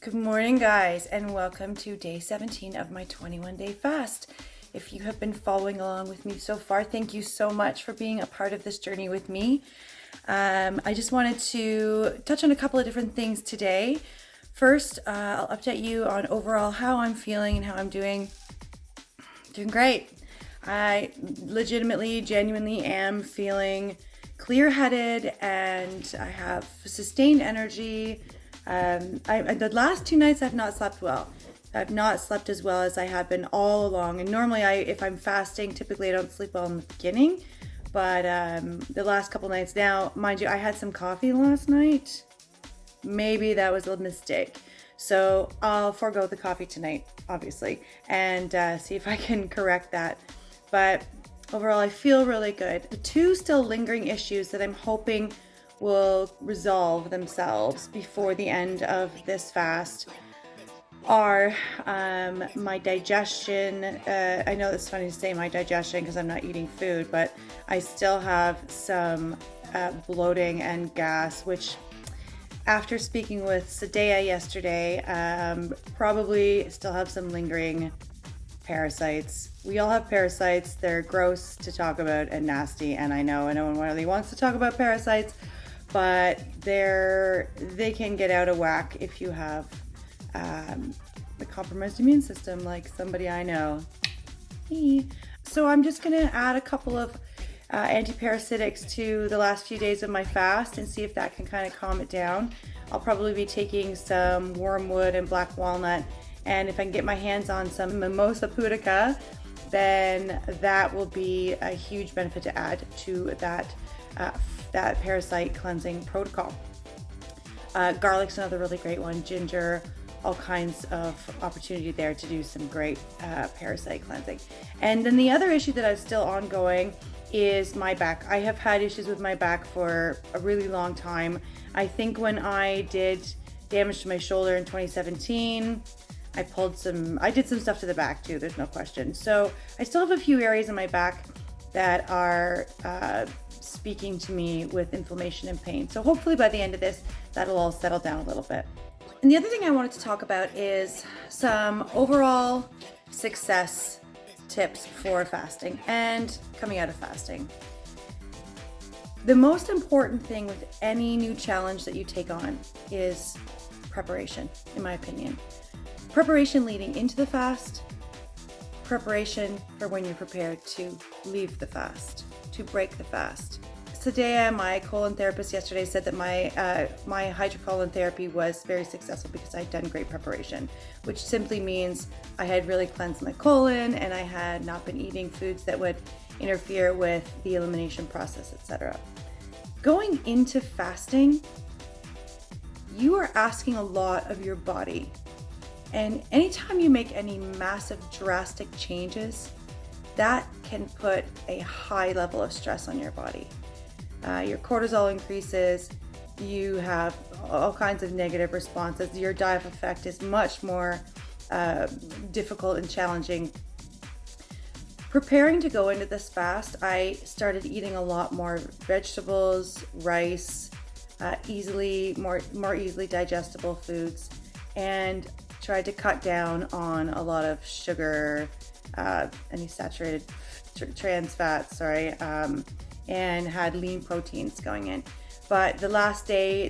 Good morning, guys, and welcome to day 17 of my 21-day fast. If you have been following along with me so far, thank you so much for being a part of this journey with me. I just wanted to touch on a couple of different things today. First, I'll update you on overall how I'm feeling and how I'm doing. Doing great. I legitimately, genuinely am feeling clear-headed, and I have sustained energy. The last 2 nights I've not slept well. I've not slept as well as I have been all along. And normally if I'm fasting, typically I don't sleep well in the beginning. But the last couple nights now, mind you, I had some coffee last night. Maybe that was a mistake. So I'll forego the coffee tonight, obviously, and see if I can correct that. But overall, I feel really good. The two still lingering issues that I'm hoping will resolve themselves before the end of this fast are my digestion. I know it's funny to say my digestion because I'm not eating food, but I still have some bloating and gas, which after speaking with Sadea yesterday, probably still have some lingering parasites. We all have parasites. They're gross to talk about and nasty, and I know no one really wants to talk about parasites, but they can get out of whack if you have a compromised immune system, like somebody I know. So I'm just gonna add a couple of antiparasitics to the last few days of my fast and see if that can kind of calm it down. I'll probably be taking some wormwood and black walnut, and if I can get my hands on some mimosa pudica, then that will be a huge benefit to add to that parasite cleansing protocol. Garlic's another really great one. Ginger, all kinds of opportunity there to do some great parasite cleansing. And then the other issue that is still ongoing is my back. I have had issues with my back for a really long time. I think when I did damage to my shoulder in 2017, I did some stuff to the back too, there's no question. So I still have a few areas in my back that are speaking to me with inflammation and pain. So hopefully by the end of this, that'll all settle down a little bit. And the other thing I wanted to talk about is some overall success tips for fasting and coming out of fasting. The most important thing with any new challenge that you take on is preparation, in my opinion. Preparation leading into the fast, preparation for when you're prepared to leave the fast, to break the fast. Sadea, my colon therapist, yesterday said that my hydrocolon therapy was very successful because I had done great preparation, which simply means I had really cleansed my colon and I had not been eating foods that would interfere with the elimination process, etc. Going into fasting, you are asking a lot of your body. And anytime you make any massive drastic changes, that can put a high level of stress on your body. Your cortisol increases, you have all kinds of negative responses. Your diet effect is much more difficult and challenging. Preparing to go into this fast, I started eating a lot more vegetables, rice, more easily digestible foods, and tried to cut down on a lot of sugar, any saturated trans fats, and had lean proteins going in. But the last day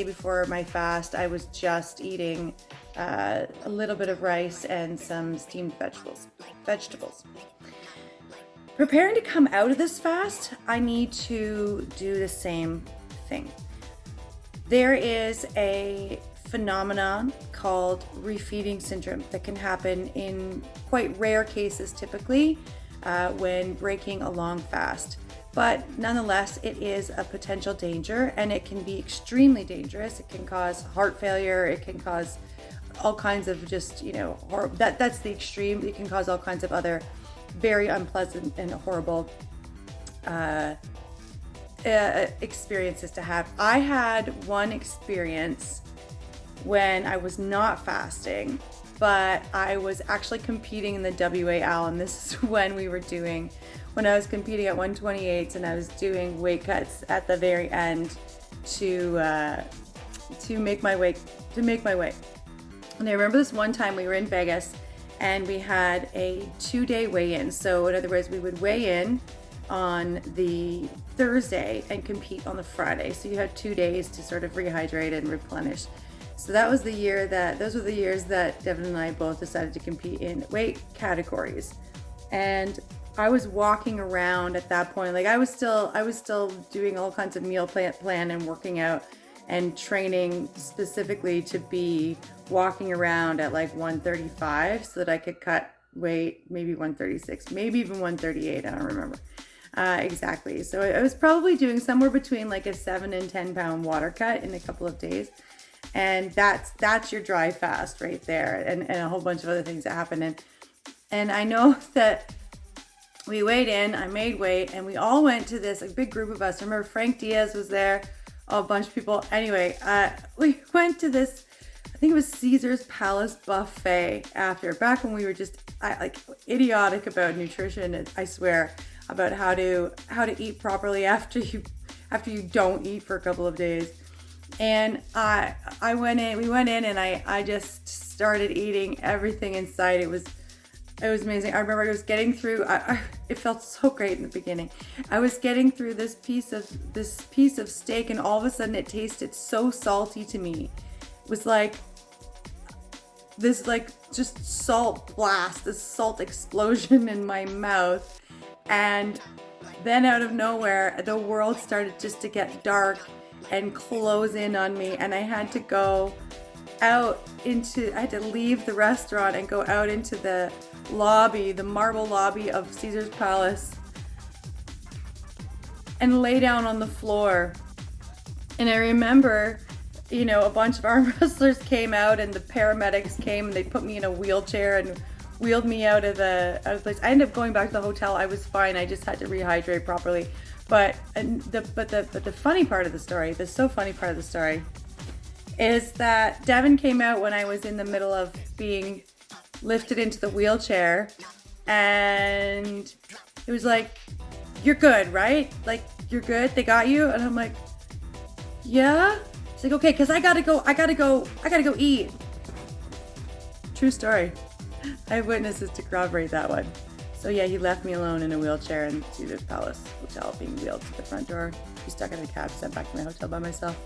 before my fast, I was just eating a little bit of rice and some steamed vegetables. Preparing to come out of this fast, I need to do the same thing. There is a phenomenon called Refeeding Syndrome that can happen in quite rare cases typically when breaking a long fast. But nonetheless, it is a potential danger, and it can be extremely dangerous. It can cause heart failure. It can cause all kinds of just, that's the extreme. It can cause all kinds of other very unpleasant and horrible experiences to have. I had one experience when I was not fasting, but I was actually competing in the WAL, and this is when I was competing at 128s, and I was doing weight cuts at the very end to make my weight. And I remember this one time we were in Vegas and we had a 2-day weigh-in. So in other words, we would weigh in on the Thursday and compete on the Friday. So you had 2 days to sort of rehydrate and replenish. So those were the years that Devin and I both decided to compete in weight categories. And I was walking around at that point. Like I was still doing all kinds of meal plan and working out and training specifically to be walking around at like 135 so that I could cut weight, maybe 136, maybe even 138. I don't remember exactly. So I was probably doing somewhere between like a 7 and 10 pound water cut in a couple of days. And that's your dry fast right there, and a whole bunch of other things that happen. And I know that we weighed in, I made weight, and we all went to this, a big group of us. I remember Frank Diaz was there, a bunch of people. Anyway, we went to this, I think it was Caesar's Palace buffet after, back when we were just like idiotic about nutrition, I swear, about how to eat properly after you don't eat for a couple of days. And we went in and I just started eating everything in sight. It was amazing. I remember I was getting through, it felt so great in the beginning. I was getting through this piece of steak, and all of a sudden it tasted so salty to me. It was like this, like just salt blast, this salt explosion in my mouth. And then out of nowhere, the world started just to get dark and close in on me, and I had to leave the restaurant and go out into the lobby, the marble lobby of Caesar's Palace, and lay down on the floor. And I remember, a bunch of arm wrestlers came out and the paramedics came and they put me in a wheelchair and wheeled me out of the place. I ended up going back to the hotel. I was fine. I just had to rehydrate properly. But the funny part of the story, the so funny part of the story, is that Devin came out when I was in the middle of being lifted into the wheelchair, and it was like, "You're good, right? Like, you're good. They got you." And I'm like, "Yeah." He's like, "Okay, because I gotta go eat." True story. I have witnesses to corroborate that one. So yeah, he left me alone in a wheelchair in Caesar's Palace Hotel, being wheeled to the front door. He stuck in a cab, sent back to my hotel by myself.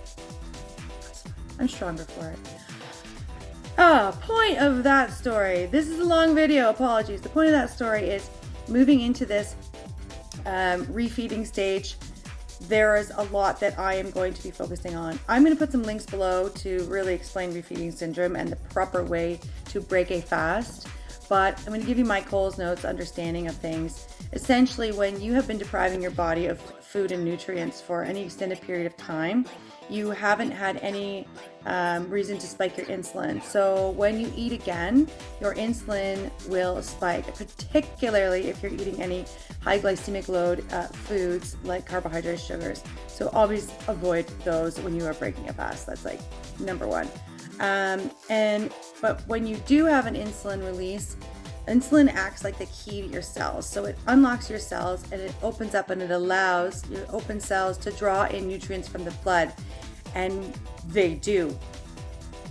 I'm stronger for it. Point of that story. This is a long video, apologies. The point of that story is moving into this refeeding stage. There is a lot that I am going to be focusing on. I'm going to put some links below to really explain refeeding syndrome and the proper way to break a fast. But I'm going to give you my Cole's Notes understanding of things. Essentially, when you have been depriving your body of food and nutrients for any extended period of time, you haven't had any reason to spike your insulin. So when you eat again, your insulin will spike, particularly if you're eating any high glycemic load foods like carbohydrates, sugars. So always avoid those when you are breaking a fast. That's like number one. But when you do have an insulin release, insulin acts like the key to your cells. So it unlocks your cells and it opens up and it allows your open cells to draw in nutrients from the blood. And they do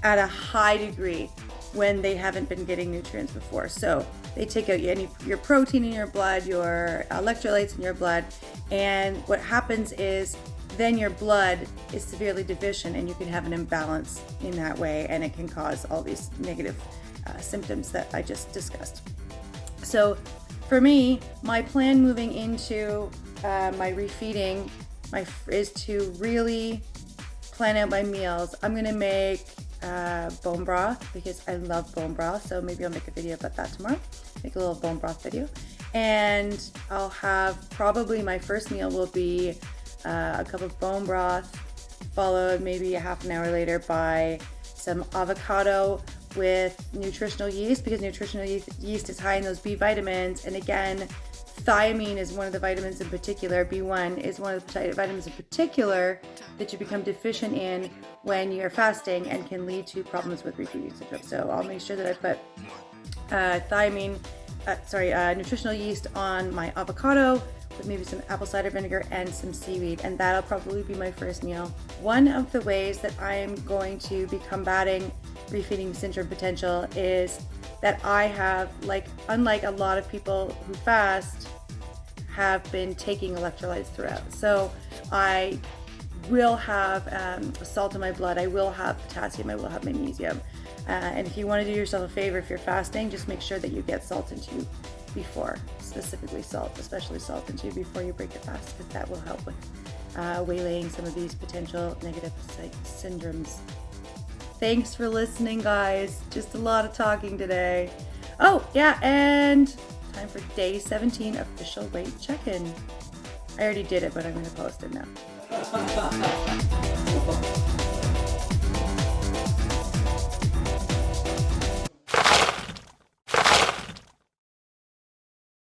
at a high degree when they haven't been getting nutrients before. So they take out your protein in your blood, your electrolytes in your blood. And what happens is then your blood is severely deficient and you can have an imbalance in that way, and it can cause all these negative symptoms that I just discussed. So for me, my plan moving into my refeeding is to really plan out my meals. I'm going to make bone broth because I love bone broth, so maybe I'll make a video about that tomorrow. Make a little bone broth video. And I'll have, probably my first meal will be a cup of bone broth, followed maybe a half an hour later by some avocado with nutritional yeast, because nutritional yeast is high in those B vitamins. And again, thiamine is one of the vitamins in particular, B1 is one of the vitamins in particular that you become deficient in when you're fasting and can lead to problems with refeeding syndrome. So I'll make sure that I put nutritional yeast on my avocado with maybe some apple cider vinegar and some seaweed, and that'll probably be my first meal. One of the ways that I am going to be combating refeeding syndrome potential is that I have, like, unlike a lot of people who fast, have been taking electrolytes throughout. So I will have salt in my blood, I will have potassium, I will have magnesium. And if you want to do yourself a favor, if you're fasting, just make sure that you get salt into you before, specifically salt, especially salt into you before you break the fast, because that will help with waylaying some of these potential negative syndromes. Thanks for listening, guys. Just a lot of talking today. Oh, yeah, and time for day 17 official weight check-in. I already did it, but I'm going to post it now.